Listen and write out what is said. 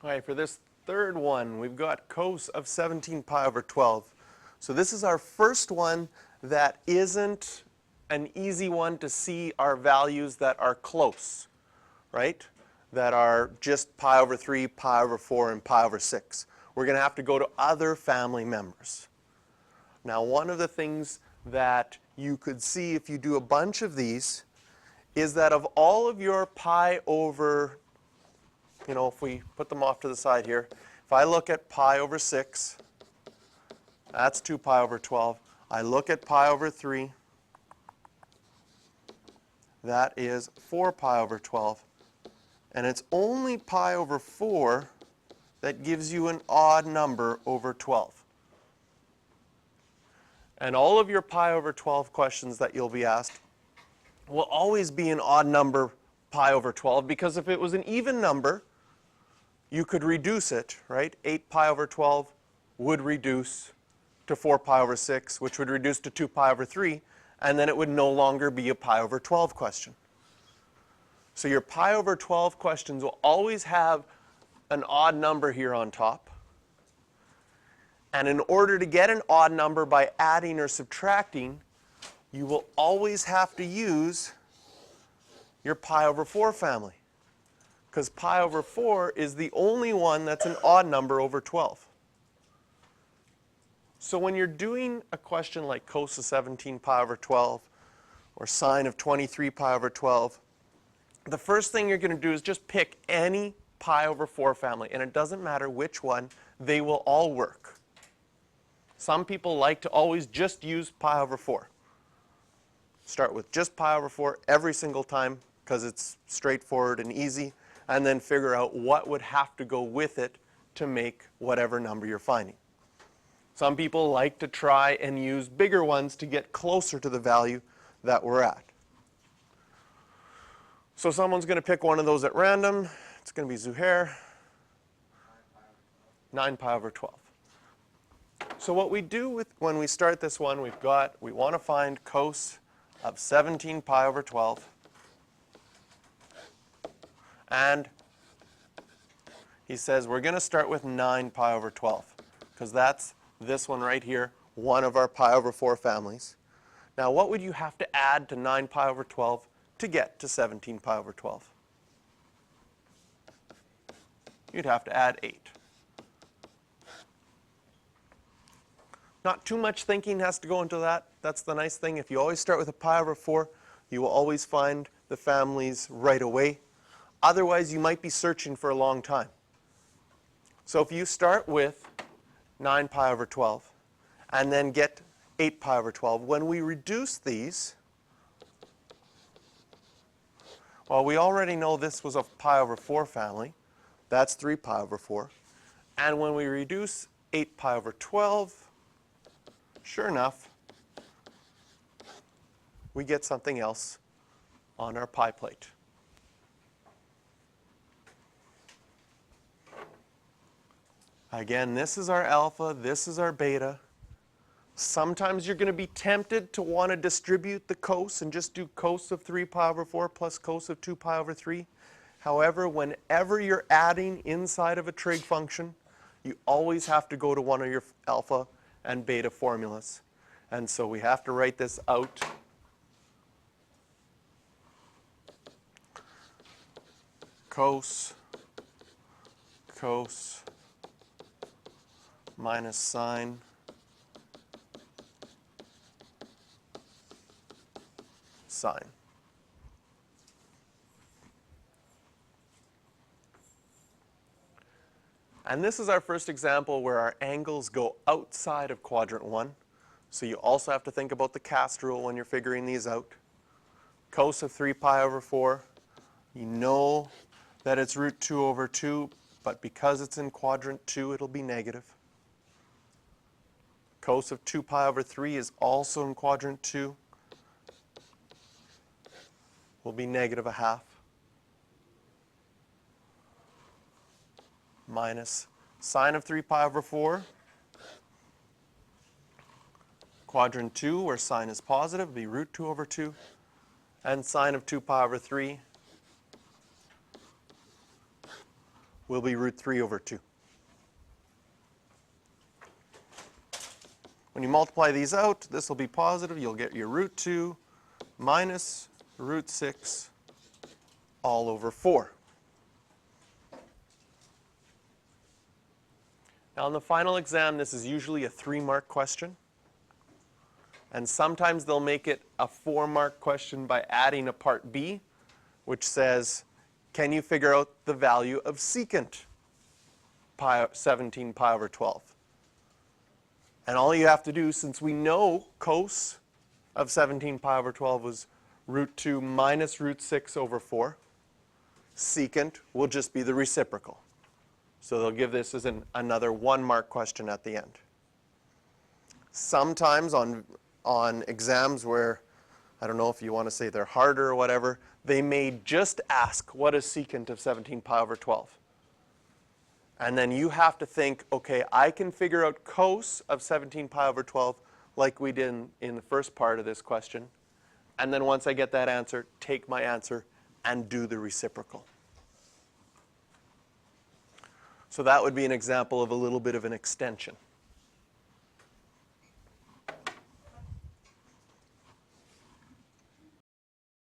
All right, for this third one, we've got cos of 17 pi over 12. So this is our first one that isn't an easy one to see our values that are close, right? That are just pi over 3, pi over 4, and pi over 6. We're going to have to go to other family members. Now, one of the things that you could see if you do a bunch of these is that of all of your pi over, if we put them off to the side here, if I look at pi over 6, that's 2 pi over 12. I look at pi over 3, that is 4 pi over 12. And it's only pi over 4 that gives you an odd number over 12. And all of your pi over 12 questions that you'll be asked will always be an odd number pi over 12, because if it was an even number, you could reduce it, right? 8 pi over 12 would reduce to 4 pi over 6, which would reduce to 2 pi over 3, and then it would no longer be a pi over 12 question. So your pi over 12 questions will always have an odd number here on top. And in order to get an odd number by adding or subtracting, you will always have to use your pi over 4 family, because pi over 4 is the only one that's an odd number over 12. So when you're doing a question like cos of 17 pi over 12 or sine of 23 pi over 12, the first thing you're going to do is just pick any pi over 4 family, and it doesn't matter which one, they will all work. Some people like to always just use pi over 4. Start with just pi over 4 every single time because it's straightforward and easy, and then figure out what would have to go with it to make whatever number you're finding. Some people like to try and use bigger ones to get closer to the value that we're at. So someone's going to pick one of those at random. It's going to be Zuhair. 9 pi over 12. So what we do when we start this one, we want to find cos of 17 pi over 12. And he says we're going to start with 9 pi over 12, because that's this one right here, one of our pi over 4 families. Now, what would you have to add to 9 pi over 12 to get to 17 pi over 12? You'd have to add 8. Not too much thinking has to go into that. That's the nice thing. If you always start with a pi over 4, you will always find the families right away. Otherwise, you might be searching for a long time. So if you start with 9 pi over 12 and then get 8 pi over 12, when we reduce these, well, we already know this was a pi over 4 family. That's 3 pi over 4. And when we reduce 8 pi over 12, sure enough, we get something else on our pi plate. Again, this is our alpha, this is our beta. Sometimes you're going to be tempted to want to distribute the cos and just do cos of 3 pi over 4 plus cos of 2 pi over 3. However, whenever you're adding inside of a trig function, you always have to go to one of your alpha and beta formulas. And so we have to write this out. Cos minus sine sine. And this is our first example where our angles go outside of quadrant 1. So you also have to think about the cast rule when you're figuring these out. Cos of 3 pi over 4, you know that it's root 2 over 2, but because it's in quadrant 2, it'll be negative. Cos of 2 pi over 3 is also in quadrant 2. Will be negative 1/2. Minus sine of 3 pi over 4. Quadrant 2, where sine is positive, will be root 2 over 2. And sine of 2 pi over 3 will be root 3 over 2. When you multiply these out, this will be positive. You'll get your root 2 minus root 6 all over 4. Now, in the final exam, this is usually a 3-mark question. And sometimes they'll make it a 4-mark question by adding a part B, which says, can you figure out the value of secant 17 pi over 12? And all you have to do, since we know cos of 17 pi over 12 was root 2 minus root 6 over 4, secant will just be the reciprocal. So they'll give this as another 1-mark question at the end. Sometimes on exams where, I don't know if you want to say they're harder or whatever, they may just ask, what is secant of 17 pi over 12? And then you have to think, okay, I can figure out cos of 17 pi over 12 like we did in the first part of this question. And then once I get that answer, take my answer and do the reciprocal. So that would be an example of a little bit of an extension.